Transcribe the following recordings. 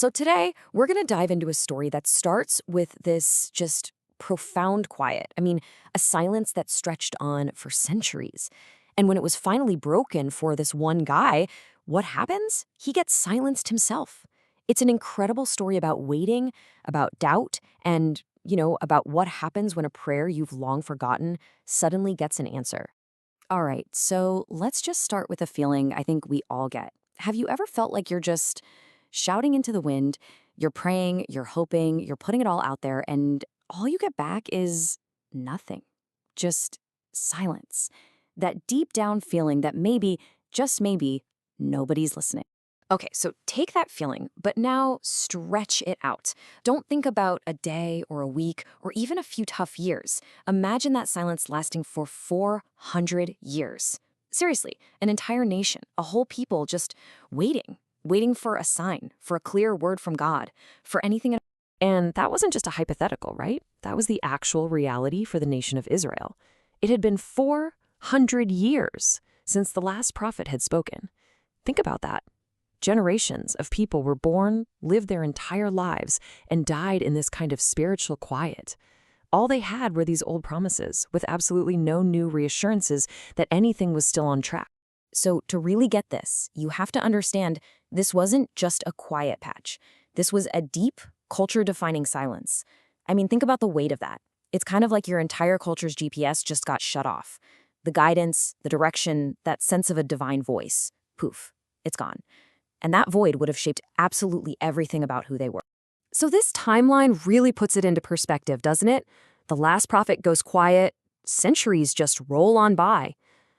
So today, we're going to dive into a story that starts with this just profound quiet. A silence that stretched on for centuries. And when it was finally broken for this one guy, what happens? He gets silenced himself. It's an incredible story about waiting, about doubt, and, about what happens when a prayer you've long forgotten suddenly gets an answer. All right, so let's just start with a feeling I think we all get. Have you ever felt like you're just shouting into the wind? You're praying, you're hoping, you're putting it all out there, and all you get back is nothing. Just silence. That deep down feeling that maybe, just maybe, nobody's listening. Okay, so take that feeling, but now stretch it out. Don't think about a day or a week or even a few tough years. Imagine that silence lasting for 400 years. Seriously, an entire nation, a whole people just waiting for a sign, for a clear word from God, for anything. And that wasn't just a hypothetical, right? That was the actual reality for the nation of Israel. It had been 400 years since the last prophet had spoken. Think about that. Generations of people were born, lived their entire lives, and died in this kind of spiritual quiet. All they had were these old promises, with absolutely no new reassurances that anything was still on track. So to really get this, you have to understand this wasn't just a quiet patch. This was a deep, culture-defining silence. Think about the weight of that. It's kind of like your entire culture's GPS just got shut off. The guidance, the direction, that sense of a divine voice, poof, it's gone. And that void would have shaped absolutely everything about who they were. So this timeline really puts it into perspective, doesn't it? The last prophet goes quiet, centuries just roll on by.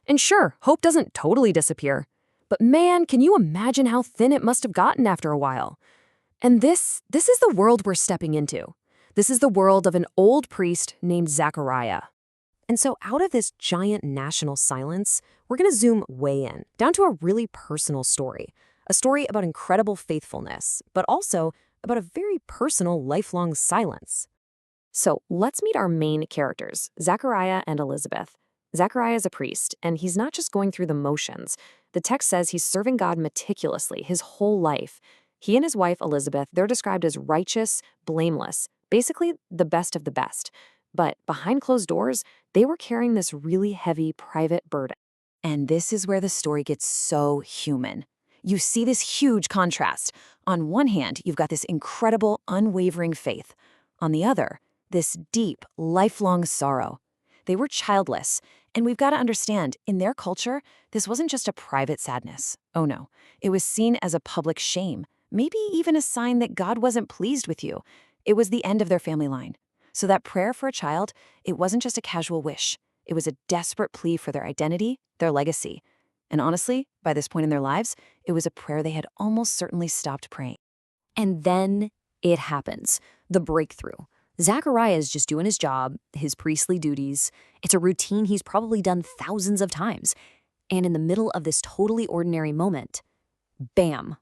And sure, hope doesn't totally disappear. But man, can you imagine how thin it must have gotten after a while? And this is the world we're stepping into. This is the world of an old priest named Zechariah. And so out of this giant national silence, we're going to zoom way in, down to a really personal story. A story about incredible faithfulness, but also about a very personal, lifelong silence. So let's meet our main characters, Zechariah and Elizabeth. Zechariah is a priest, and he's not just going through the motions. The text says he's serving God meticulously his whole life. He and his wife, Elizabeth, they're described as righteous, blameless, basically the best of the best. But behind closed doors, they were carrying this really heavy private burden. And this is where the story gets so human. You see this huge contrast. On one hand, you've got this incredible, unwavering faith. On the other, this deep, lifelong sorrow. They were childless, and we've got to understand, in their culture, this wasn't just a private sadness. Oh no, it was seen as a public shame, maybe even a sign that God wasn't pleased with you. It was the end of their family line. So that prayer for a child, it wasn't just a casual wish. It was a desperate plea for their identity, their legacy. And honestly, by this point in their lives, it was a prayer they had almost certainly stopped praying. And then it happens, the breakthrough. Zechariah is just doing his job, his priestly duties. It's a routine he's probably done thousands of times. And in the middle of this totally ordinary moment, bam,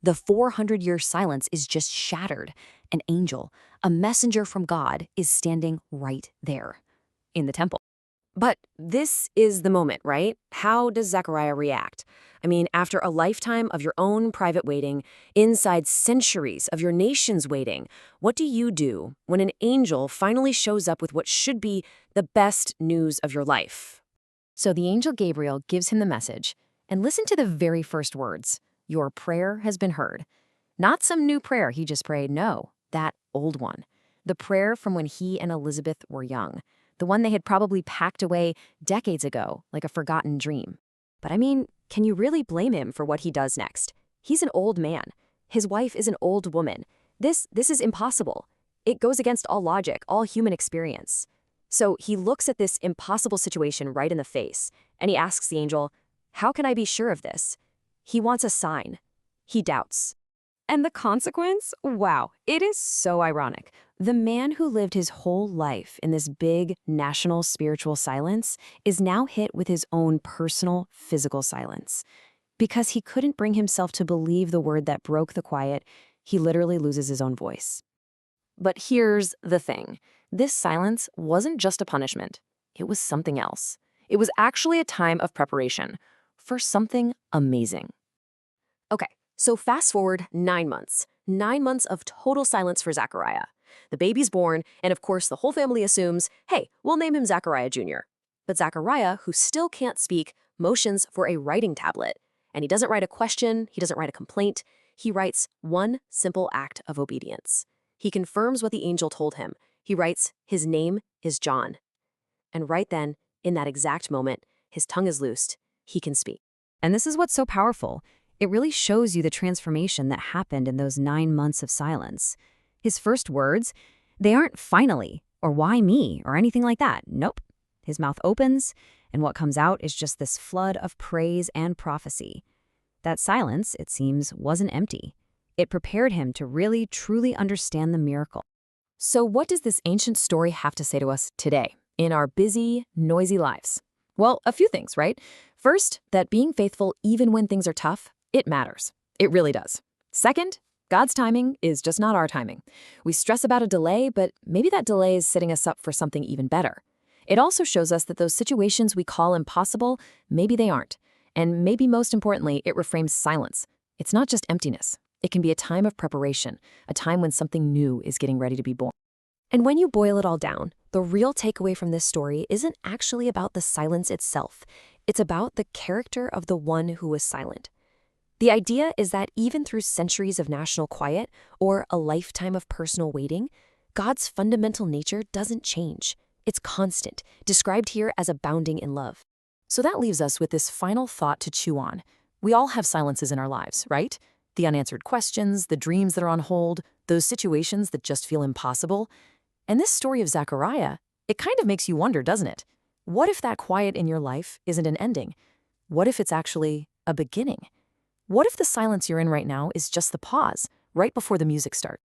the 400-year silence is just shattered. An angel, a messenger from God, is standing right there in the temple. But this is the moment, right? How does Zechariah react? After a lifetime of your own private waiting, inside centuries of your nation's waiting, what do you do when an angel finally shows up with what should be the best news of your life? So the angel Gabriel gives him the message, and listen to the very first words. Your prayer has been heard. Not some new prayer he just prayed, no, that old one. The prayer from when he and Elizabeth were young. The one they had probably packed away decades ago, like a forgotten dream. But can you really blame him for what he does next? He's an old man. His wife is an old woman. This is impossible. It goes against all logic, all human experience. So he looks at this impossible situation right in the face, and he asks the angel, how can I be sure of this? He wants a sign. He doubts. And the consequence? Wow, it is so ironic. The man who lived his whole life in this big, national spiritual silence is now hit with his own personal, physical silence. Because he couldn't bring himself to believe the word that broke the quiet, he literally loses his own voice. But here's the thing. This silence wasn't just a punishment. It was something else. It was actually a time of preparation for something amazing. Okay. So fast forward 9 months. 9 months of total silence for Zechariah. The baby's born, and of course the whole family assumes, hey, we'll name him Zechariah Jr. But Zechariah, who still can't speak, motions for a writing tablet. And he doesn't write a question, he doesn't write a complaint, he writes one simple act of obedience. He confirms what the angel told him. He writes, his name is John. And right then, in that exact moment, his tongue is loosed. He can speak. And this is what's so powerful. It really shows you the transformation that happened in those 9 months of silence. His first words, they aren't finally, or why me, or anything like that. Nope. His mouth opens, and what comes out is just this flood of praise and prophecy. That silence, it seems, wasn't empty. It prepared him to really, truly understand the miracle. So what does this ancient story have to say to us today, in our busy, noisy lives? Well, a few things, right? First, that being faithful even when things are tough, it matters. It really does. Second, God's timing is just not our timing. We stress about a delay, but maybe that delay is setting us up for something even better. It also shows us that those situations we call impossible, maybe they aren't. And maybe most importantly, it reframes silence. It's not just emptiness. It can be a time of preparation, a time when something new is getting ready to be born. And when you boil it all down, the real takeaway from this story isn't actually about the silence itself. It's about the character of the one who was silent. The idea is that even through centuries of national quiet or a lifetime of personal waiting, God's fundamental nature doesn't change. It's constant, described here as abounding in love. So that leaves us with this final thought to chew on. We all have silences in our lives, right? The unanswered questions, the dreams that are on hold, those situations that just feel impossible. And this story of Zechariah, it kind of makes you wonder, doesn't it? What if that quiet in your life isn't an ending? What if it's actually a beginning? What if the silence you're in right now is just the pause, right before the music starts?